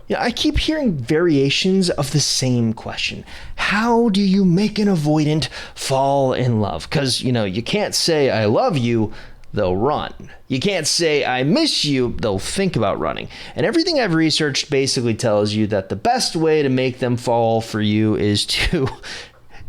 Yeah, I keep hearing variations of the same question. How do you make an avoidant fall in love? Because, you can't say I love you, they'll run. You can't say I miss you, they'll think about running. And everything I've researched basically tells you that the best way to make them fall for you is to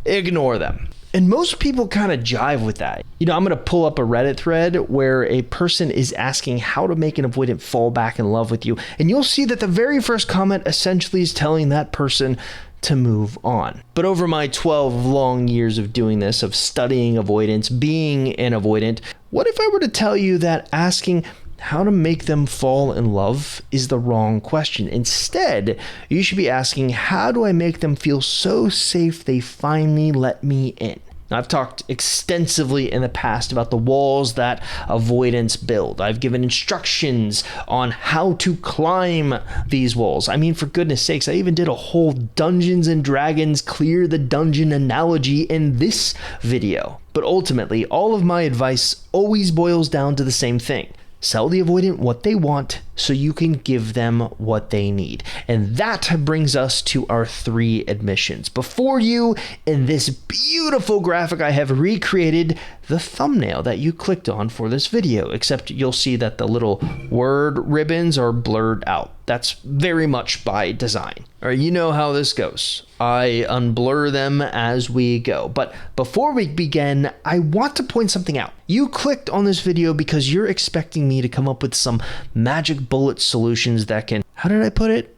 ignore them. And most people kind of jive with that. I'm going to pull up a Reddit thread where a person is asking how to make an avoidant fall back in love with you. And you'll see that the very first comment essentially is telling that person to move on. But over my 12 long years of doing this, of studying avoidance, being an avoidant, what if I were to tell you that asking how to make them fall in love is the wrong question? Instead, you should be asking, how do I make them feel so safe they finally let me in? Now, I've talked extensively in the past about the walls that avoidants build. I've given instructions on how to climb these walls. I mean, for goodness sakes, I even did a whole Dungeons and Dragons clear the dungeon analogy in this video. But ultimately, all of my advice always boils down to the same thing. Sell the avoidant what they want so you can give them what they need. And that brings us to our 3 admissions. Before you, in this beautiful graphic, I have recreated the thumbnail that you clicked on for this video, except you'll see that the little word ribbons are blurred out. That's very much by design. All right, you know how this goes. I unblur them as we go. But before we begin, I want to point something out. You clicked on this video because you're expecting me to come up with some magic bullet solutions that can, how did I put it?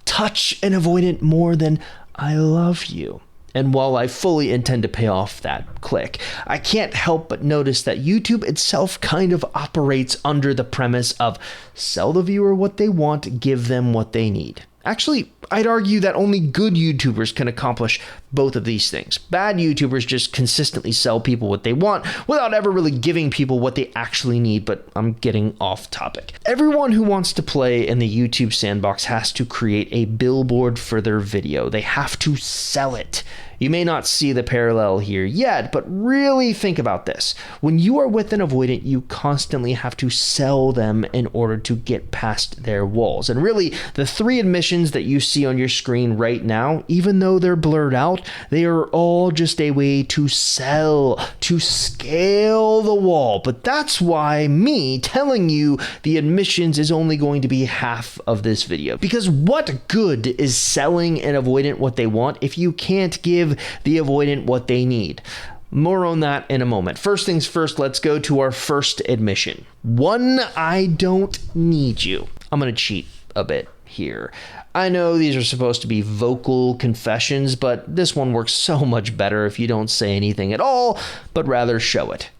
Touch an avoidant more than I love you. And while I fully intend to pay off that click, I can't help but notice that YouTube itself kind of operates under the premise of sell the viewer what they want, give them what they need. Actually, I'd argue that only good YouTubers can accomplish both of these things. Bad YouTubers just consistently sell people what they want without ever really giving people what they actually need, but I'm getting off topic. Everyone who wants to play in the YouTube sandbox has to create a billboard for their video. They have to sell it. You may not see the parallel here yet, but really think about this. When you are with an avoidant, you constantly have to sell them in order to get past their walls. And really, the 3 admissions that you see on your screen right now, even though they're blurred out, they are all just a way to sell, to scale the wall. But that's why me telling you the admissions is only going to be half of this video. Because what good is selling an avoidant what they want if you can't give the avoidant what they need? More on that in a moment. First things first, let's go to our first admission. 1, I don't need you. I'm going to cheat a bit here. I know these are supposed to be vocal confessions, but this one works so much better if you don't say anything at all, but rather show it.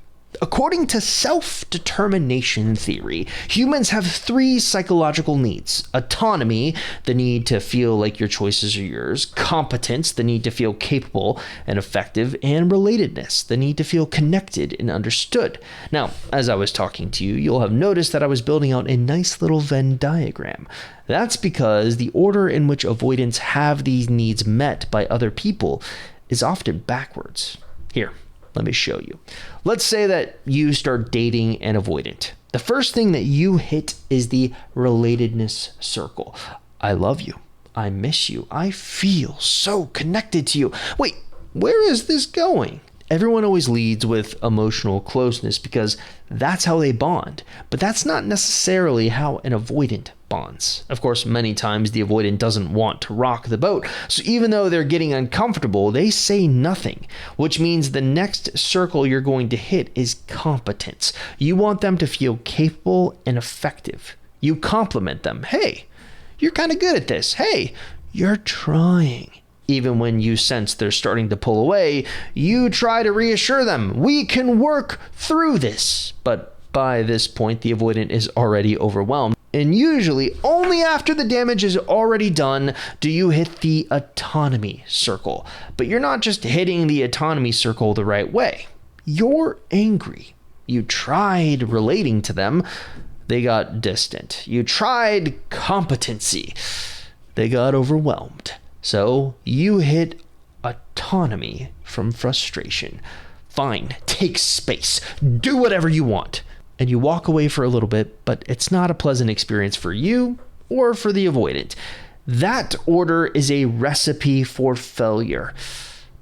According to self-determination theory, humans have 3 psychological needs: autonomy, the need to feel like your choices are yours; competence, the need to feel capable and effective; and relatedness, the need to feel connected and understood. Now, as I was talking to you, you'll have noticed that I was building out a nice little Venn diagram. That's because the order in which avoidants have these needs met by other people is often backwards. Here, let me show you. Let's say that you start dating an avoidant. The first thing that you hit is the relatedness circle. I love you. I miss you. I feel so connected to you. Wait, where is this going? Everyone always leads with emotional closeness because that's how they bond. But that's not necessarily how an avoidant bonds. Of course, many times the avoidant doesn't want to rock the boat. So even though they're getting uncomfortable, they say nothing, which means the next circle you're going to hit is competence. You want them to feel capable and effective. You compliment them. Hey, you're kind of good at this. Hey, you're trying. Even when you sense they're starting to pull away, you try to reassure them. We can work through this. But by this point, the avoidant is already overwhelmed. And usually, only after the damage is already done do you hit the autonomy circle. But you're not just hitting the autonomy circle the right way. You're angry. You tried relating to them. They got distant. You tried competency. They got overwhelmed. So you hit autonomy from frustration. Fine, take space. Do whatever you want. And you walk away for a little bit, but it's not a pleasant experience for you or for the avoidant. That order is a recipe for failure.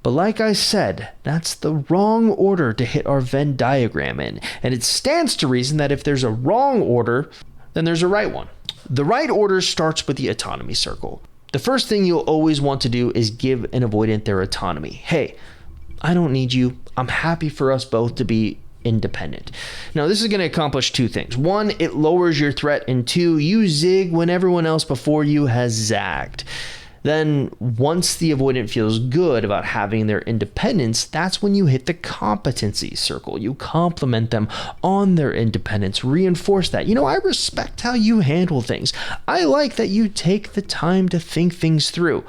But like I said, that's the wrong order to hit our Venn diagram in. And it stands to reason that if there's a wrong order, then there's a right one. The right order starts with the autonomy circle. The first thing you'll always want to do is give an avoidant their autonomy. Hey, I don't need you. I'm happy for us both to be independent. Now, this is going to accomplish two things. One, it lowers your threat, and two, you zig when everyone else before you has zagged. Then once the avoidant feels good about having their independence, that's when you hit the competency circle. You compliment them on their independence, reinforce that. I respect how you handle things. I like that you take the time to think things through.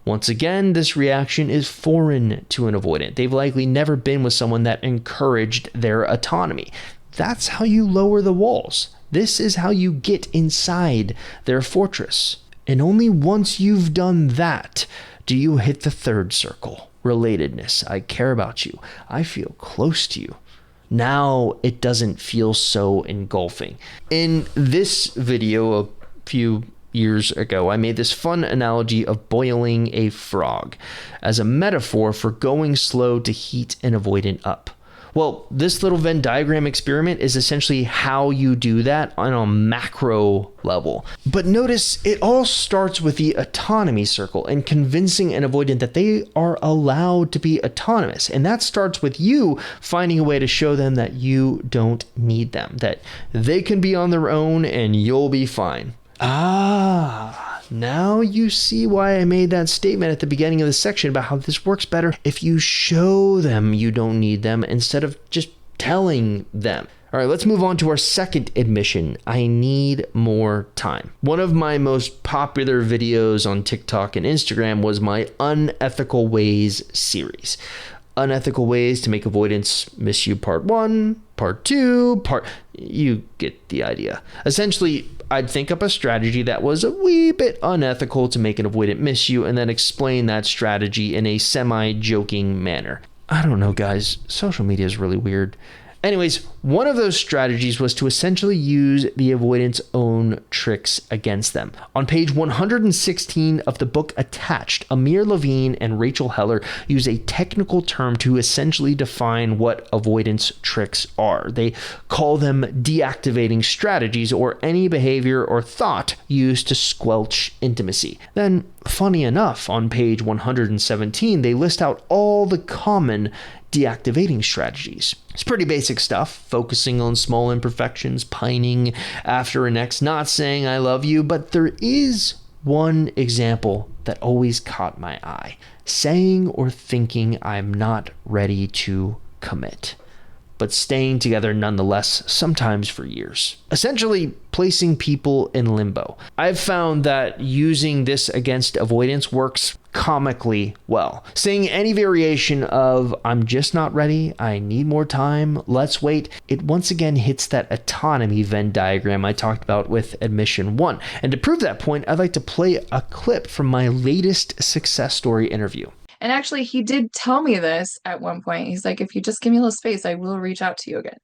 Once again, this reaction is foreign to an avoidant. They've likely never been with someone that encouraged their autonomy. That's how you lower the walls. This is how you get inside their fortress. And only once you've done that do you hit the third circle, relatedness. I care about you. I feel close to you. Now it doesn't feel so engulfing. In this video a few years ago, I made this fun analogy of boiling a frog as a metaphor for going slow to heat an avoidant up. Well, this little Venn diagram experiment is essentially how you do that on a macro level. But notice it all starts with the autonomy circle and convincing an avoidant that they are allowed to be autonomous. And that starts with you finding a way to show them that you don't need them, that they can be on their own and you'll be fine. Now you see why I made that statement at the beginning of the section about how this works better if you show them you don't need them instead of just telling them. All right, let's move on to our second admission. I need more time. One of my most popular videos on TikTok and Instagram was my Unethical Ways series. Unethical ways to make avoidance miss you part 1, part 2, you get the idea. Essentially, I'd think up a strategy that was a wee bit unethical to make an avoidant miss you and then explain that strategy in a semi-joking manner. I don't know, guys. Social media is really weird. Anyways, one of those strategies was to essentially use the avoidant's own tricks against them. On page 116 of the book Attached, Amir Levine and Rachel Heller use a technical term to essentially define what avoidance tricks are. They call them deactivating strategies, or any behavior or thought used to squelch intimacy. Then, funny enough, on page 117, they list out all the common deactivating strategies. It's pretty basic stuff, focusing on small imperfections, pining after an ex, not saying I love you, but there is one example that always caught my eye. Saying or thinking I'm not ready to commit, but staying together nonetheless, sometimes for years. Essentially, placing people in limbo. I've found that using this against avoidance works comically well. Saying any variation of I'm just not ready, I need more time, let's wait, it once again hits that autonomy Venn diagram I talked about with admission 1. And to prove that point, I'd like to play a clip from my latest success story interview. And actually, he did tell me this at one point. He's like, if you just give me a little space, I will reach out to you again.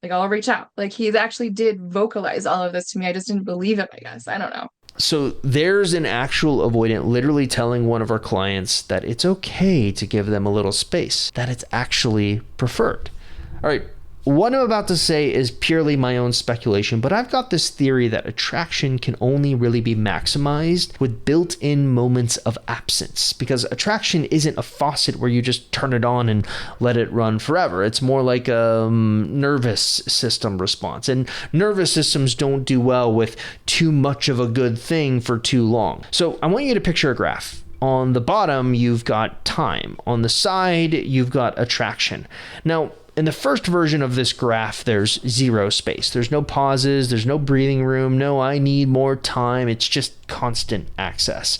Like, I'll reach out. Like, he actually did vocalize all of this to me. I just didn't believe it, I guess. I don't know. So there's an actual avoidant literally telling one of our clients that it's okay to give them a little space, that it's actually preferred. All right. What I'm about to say is purely my own speculation, but I've got this theory that attraction can only really be maximized with built-in moments of absence, because attraction isn't a faucet where you just turn it on and let it run forever. It's more like a nervous system response, and nervous systems don't do well with too much of a good thing for too long. So I want you to picture a graph. On the bottom, you've got time. On the side, you've got attraction. Now, in the first version of this graph, there's zero space. There's no pauses. There's no breathing room. No, I need more time. It's just constant access.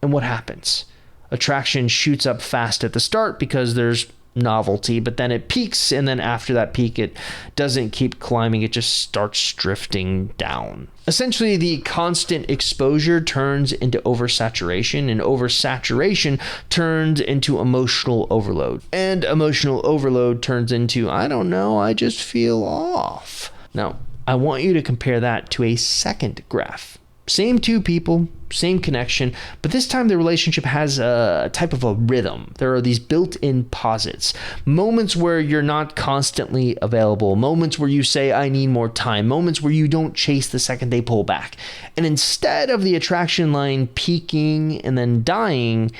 And what happens? Attraction shoots up fast at the start because there's novelty, but then it peaks, and then after that peak, it doesn't keep climbing. It just starts drifting down. Essentially, the constant exposure turns into oversaturation, and oversaturation turns into emotional overload. And emotional overload turns into, I don't know, I just feel off. Now, I want you to compare that to a second graph. Same two people, same connection, but this time the relationship has a type of a rhythm. There are these built-in posits, moments where you're not constantly available, moments where you say, I need more time, moments where you don't chase the second they pull back. And instead of the attraction line peaking and then dying,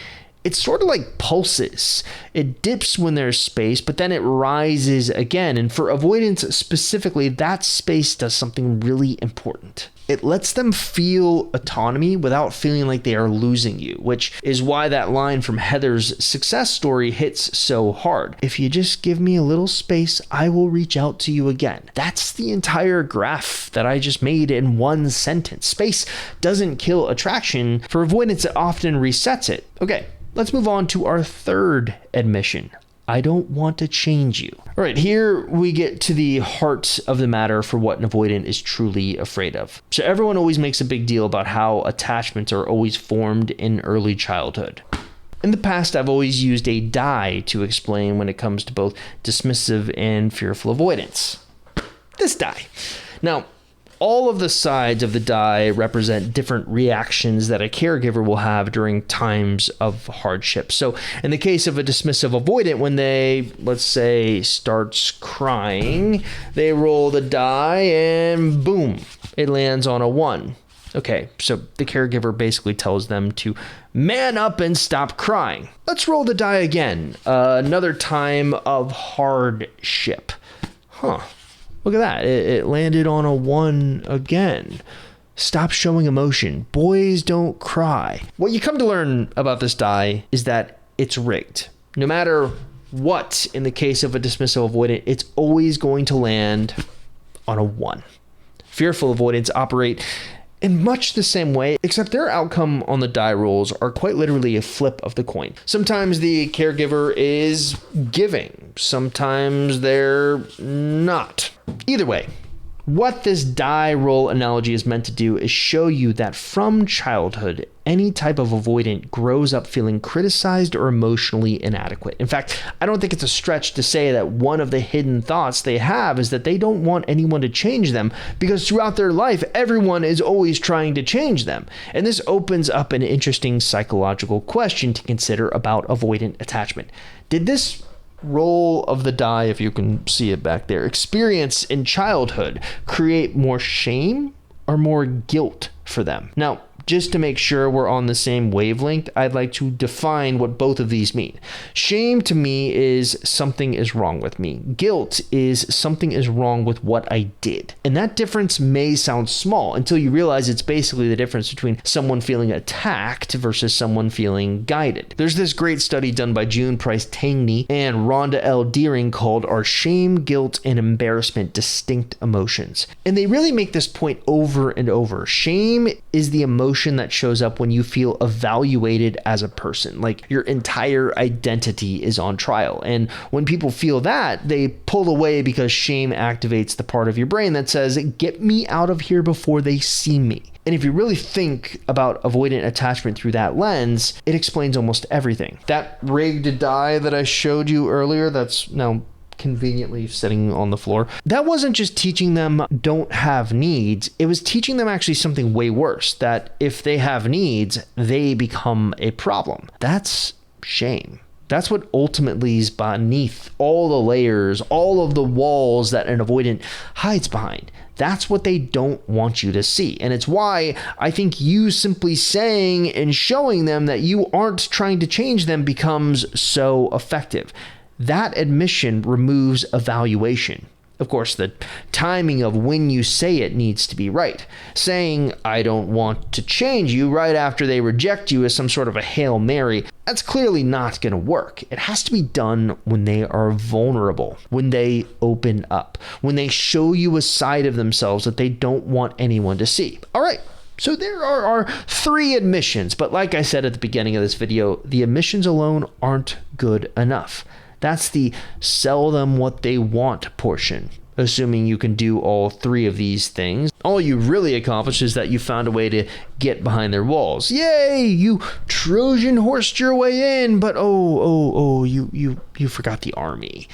it's sort of like pulses. It dips when there's space, but then it rises again. And for avoidance specifically, that space does something really important. It lets them feel autonomy without feeling like they are losing you, which is why that line from Heather's success story hits so hard. If you just give me a little space, I will reach out to you again. That's the entire graph that I just made in one sentence. Space doesn't kill attraction. For avoidance, it often resets it. Okay. Let's move on to our third admission. I don't want to change you. All right, here we get to the heart of the matter for what an avoidant is truly afraid of. So everyone always makes a big deal about how attachments are always formed in early childhood. In the past, I've always used a die to explain when it comes to both dismissive and fearful avoidance. This die. Now, all of the sides of the die represent different reactions that a caregiver will have during times of hardship. So in the case of a dismissive avoidant, when they, let's say, starts crying, they roll the die and boom, it lands on a 1. Okay, so the caregiver basically tells them to man up and stop crying. Let's roll the die again. Another time of hardship. Look at that. It landed on a 1 again. Stop showing emotion. Boys don't cry. What you come to learn about this die is that it's rigged. No matter what, in the case of a dismissal avoidant, it's always going to land on a 1. Fearful avoidants operate in much the same way, except their outcome on the die rolls are quite literally a flip of the coin. Sometimes the caregiver is giving, sometimes they're not. Either way, what this die roll analogy is meant to do is show you that from childhood, any type of avoidant grows up feeling criticized or emotionally inadequate. In fact, I don't think it's a stretch to say that one of the hidden thoughts they have is that they don't want anyone to change them, because throughout their life, everyone is always trying to change them. And this opens up an interesting psychological question to consider about avoidant attachment. Did this roll of the die, if you can see it back there, experience in childhood create more shame or more guilt for them? Now, just to make sure we're on the same wavelength, I'd like to define what both of these mean. Shame to me is something is wrong with me. Guilt is something is wrong with what I did. And that difference may sound small until you realize it's basically the difference between someone feeling attacked versus someone feeling guided. There's this great study done by June Price Tangney and Rhonda L. Deering called Are Shame, Guilt, and Embarrassment Distinct Emotions? And they really make this point over and over. Shame is the emotion that shows up when you feel evaluated as a person, like your entire identity is on trial. And when people feel that, they pull away because shame activates the part of your brain that says, get me out of here before they see me. And if you really think about avoidant attachment through that lens, it explains almost everything. That rigged die that I showed you earlier, that's now conveniently sitting on the floor, that wasn't just teaching them don't have needs, it was teaching them actually something way worse, that if they have needs, they become a problem. That's shame. That's what ultimately is beneath all the layers, all of the walls that an avoidant hides behind. That's what they don't want you to see. And it's why I think you simply saying and showing them that you aren't trying to change them becomes so effective. That admission removes evaluation. Of course, the timing of when you say it needs to be right. Saying, I don't want to change you right after they reject you as some sort of a Hail Mary, that's clearly not going to work. It has to be done when they are vulnerable, when they open up, when they show you a side of themselves that they don't want anyone to see. All right. So there are our 3 admissions, but like I said at the beginning of this video, the admissions alone aren't good enough. That's the sell them what they want portion. Assuming you can do all 3 of these things, all you really accomplished is that you found a way to get behind their walls. Yay! You Trojan horsed your way in, but you forgot the army.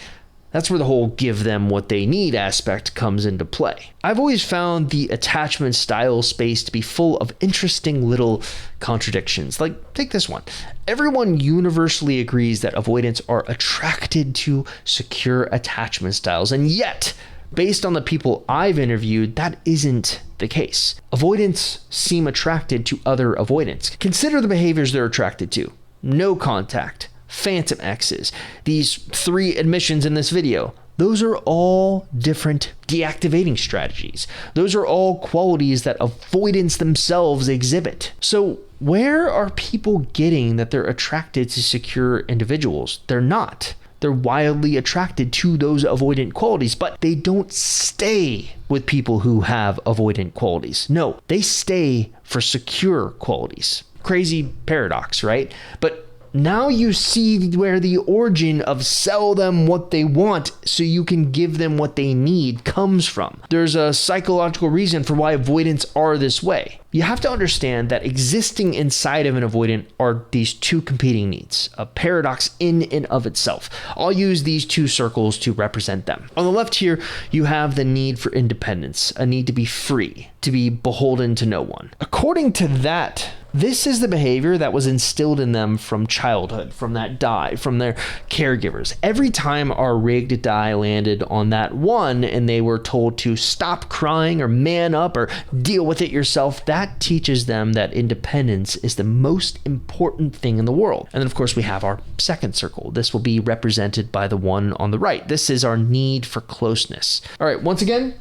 That's where the whole give them what they need aspect comes into play. I've always found the attachment style space to be full of interesting little contradictions. Like, take this one. Everyone universally agrees that avoidants are attracted to secure attachment styles, and yet, based on the people I've interviewed, that isn't the case. Avoidants seem attracted to other avoidants. Consider the behaviors they're attracted to. No contact, phantom X's, these 3 admissions in this video. Those are all different deactivating strategies. Those are all qualities that avoidants themselves exhibit. So where are people getting that they're attracted to secure individuals? They're not. They're wildly attracted to those avoidant qualities, but they don't stay with people who have avoidant qualities. No, they stay for secure qualities. Crazy paradox, right? But now you see where the origin of sell them what they want so you can give them what they need comes from. There's a psychological reason for why avoidants are this way. You have to understand that existing inside of an avoidant are these 2 competing needs, a paradox in and of itself. I'll use these 2 circles to represent them. On the left here, you have the need for independence, a need to be free, to be beholden to no one. According to that, this is the behavior that was instilled in them from childhood, from that die, from their caregivers. Every time our rigged die landed on that one and they were told to stop crying or man up or deal with it yourself, that teaches them that independence is the most important thing in the world. And then, of course, we have our second circle. This will be represented by the one on the right. This is our need for closeness. All right, once again,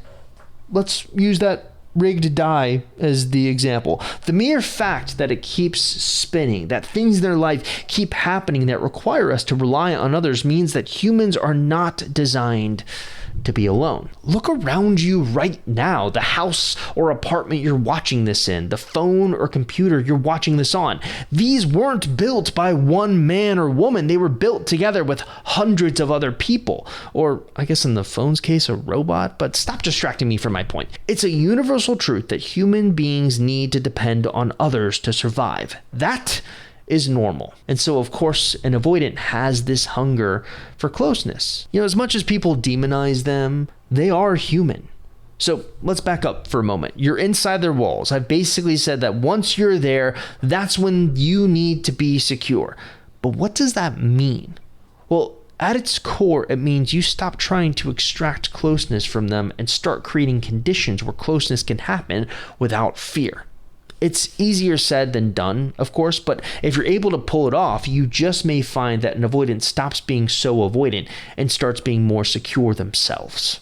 let's use that rigged die as the example. The mere fact that it keeps spinning, that things in their life keep happening that require us to rely on others, means that humans are not designed to be alone. Look around you right now, the house or apartment you're watching this in, the phone or computer you're watching this on. These weren't built by one man or woman. They were built together with hundreds of other people. Or I guess in the phone's case, a robot, but stop distracting me from my point. It's a universal truth that human beings need to depend on others to survive. That is normal. And so, of course, an avoidant has this hunger for closeness. You know, as much as people demonize them, they are human. So let's back up for a moment. You're inside their walls. I've basically said that once you're there, that's when you need to be secure. But what does that mean? Well, at its core, it means you stop trying to extract closeness from them and start creating conditions where closeness can happen without fear. It's easier said than done, of course, but if you're able to pull it off, you just may find that an avoidant stops being so avoidant and starts being more secure themselves.